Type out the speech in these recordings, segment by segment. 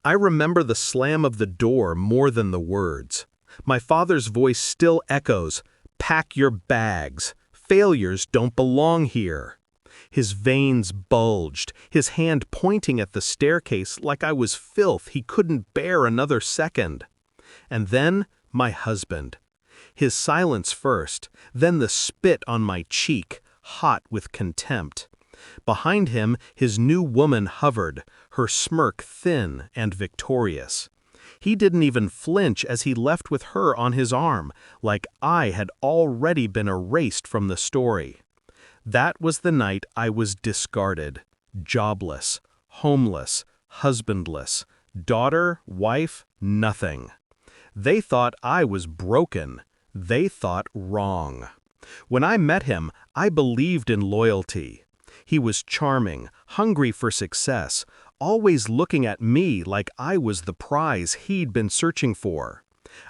I remember the slam of the door more than the words. My father's voice still echoes, "Pack your bags. Failures don't belong here." His veins bulged, his hand pointing at the staircase like I was filth he couldn't bear another second. And then my husband. His silence first, then the spit on my cheek, hot with contempt. Behind him, his new woman hovered, her smirk thin and victorious. He didn't even flinch as he left with her on his arm, like I had already been erased from the story. That was the night I was discarded, jobless, homeless, husbandless, daughter, wife, nothing. They thought I was broken. They thought wrong. When I met him, I believed in loyalty. He was charming, hungry for success, always looking at me like I was the prize he'd been searching for.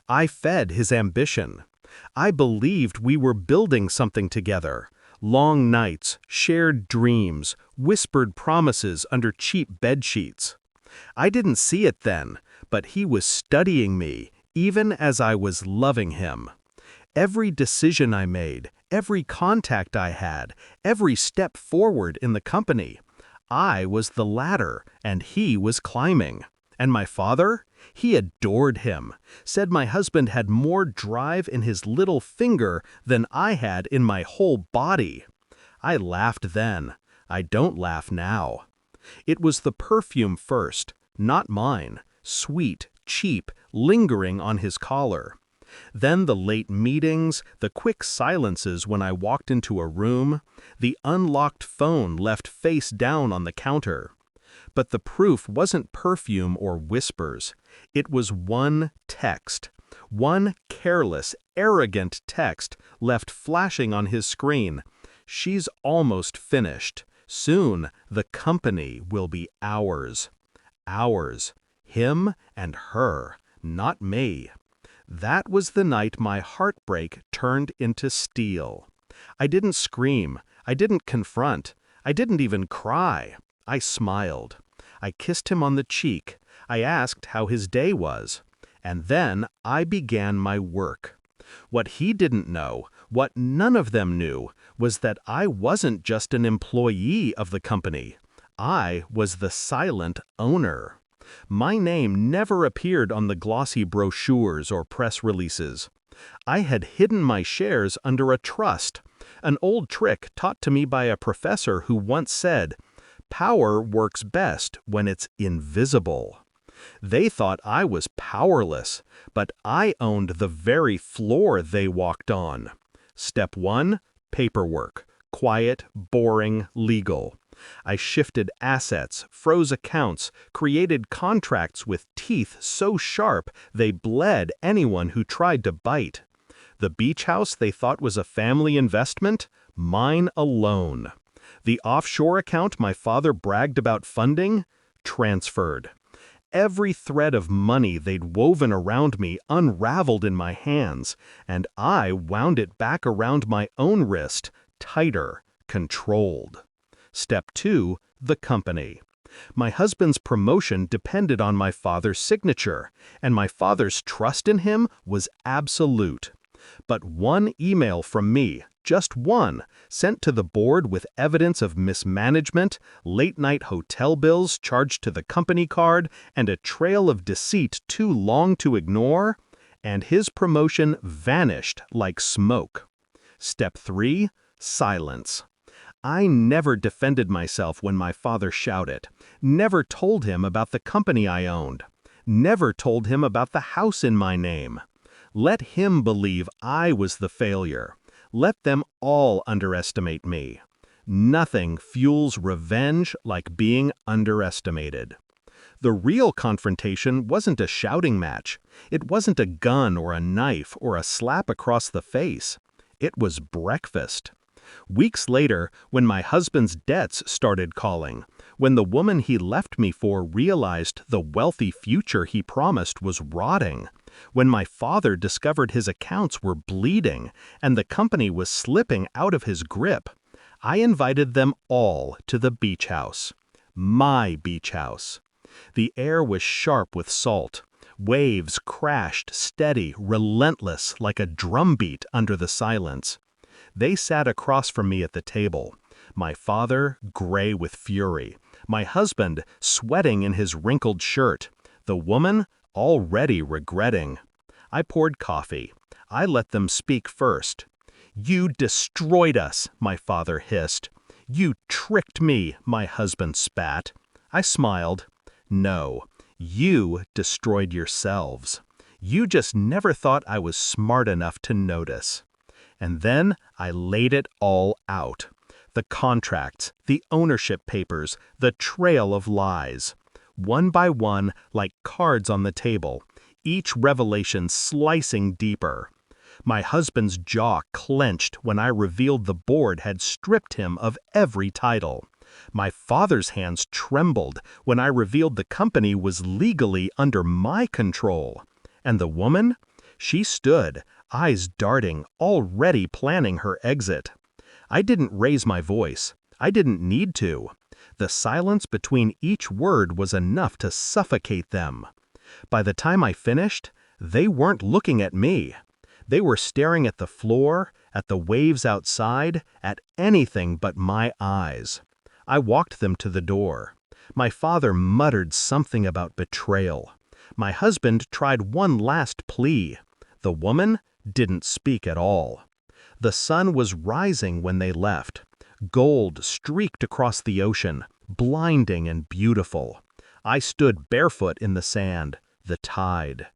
I fed his ambition. I believed we were building something together. Long nights, shared dreams, whispered promises under cheap bedsheets. I didn't see it then, but he was studying me, even as I was loving him. Every decision I made, every contact I had, every step forward in the company, I was the ladder and he was climbing. And my father? He adored him, said my husband had more drive in his little finger than I had in my whole body. I laughed then. I don't laugh now. It was the perfume first, not mine, sweet, cheap, lingering on his collar. Then the late meetings, the quick silences when I walked into a room, the unlocked phone left face down on the counter. But the proof wasn't perfume or whispers. It was one text, one careless, arrogant text left flashing on his screen. "She's almost finished. Soon the company will be ours." Ours. Him and her, not me. That was the night my heartbreak turned into steel. I didn't scream. I didn't confront. I didn't even cry. I smiled. I kissed him on the cheek. I asked how his day was. And then I began my work. What he didn't know, what none of them knew, was that I wasn't just an employee of the company. I was the silent owner. My name never appeared on the glossy brochures or press releases. I had hidden my shares under a trust, an old trick taught to me by a professor who once said, "Power works best when it's invisible." They thought I was powerless, but I owned the very floor they walked on. Step 1, paperwork. Quiet, boring, legal. I shifted assets, froze accounts, created contracts with teeth so sharp they bled anyone who tried to bite. The beach house they thought was a family investment? Mine alone. The offshore account my father bragged about funding? Transferred. Every thread of money they'd woven around me unraveled in my hands, and I wound it back around my own wrist, tighter, controlled. Step 2, the company. My husband's promotion depended on my father's signature, and my father's trust in him was absolute. But one email from me, just one, sent to the board with evidence of mismanagement, late-night hotel bills charged to the company card, and a trail of deceit too long to ignore, and his promotion vanished like smoke. Step 3, silence. I never defended myself when my father shouted, never told him about the company I owned, never told him about the house in my name. Let him believe I was the failure. Let them all underestimate me. Nothing fuels revenge like being underestimated. The real confrontation wasn't a shouting match. It wasn't a gun or a knife or a slap across the face. It was breakfast. Weeks later, when my husband's debts started calling, when the woman he left me for realized the wealthy future he promised was rotting, when my father discovered his accounts were bleeding and the company was slipping out of his grip, I invited them all to the beach house. My beach house. The air was sharp with salt. Waves crashed, steady, relentless, like a drumbeat under the silence. They sat across from me at the table. My father, gray with fury. My husband, sweating in his wrinkled shirt. The woman, already regretting. I poured coffee. I let them speak first. "You destroyed us," my father hissed. "You tricked me," my husband spat. I smiled. "No, you destroyed yourselves. You just never thought I was smart enough to notice." And then I laid it all out. The contracts, the ownership papers, the trail of lies. One by one, like cards on the table, each revelation slicing deeper. My husband's jaw clenched when I revealed the board had stripped him of every title. My father's hands trembled when I revealed the company was legally under my control. And the woman? She stood, eyes darting, already planning her exit. I didn't raise my voice. I didn't need to. The silence between each word was enough to suffocate them. By the time I finished, they weren't looking at me. They were staring at the floor, at the waves outside, at anything but my eyes. I walked them to the door. My father muttered something about betrayal. My husband tried one last plea. The woman didn't speak at all. The sun was rising when they left. Gold streaked across the ocean, blinding and beautiful. I stood barefoot in the sand, the tide.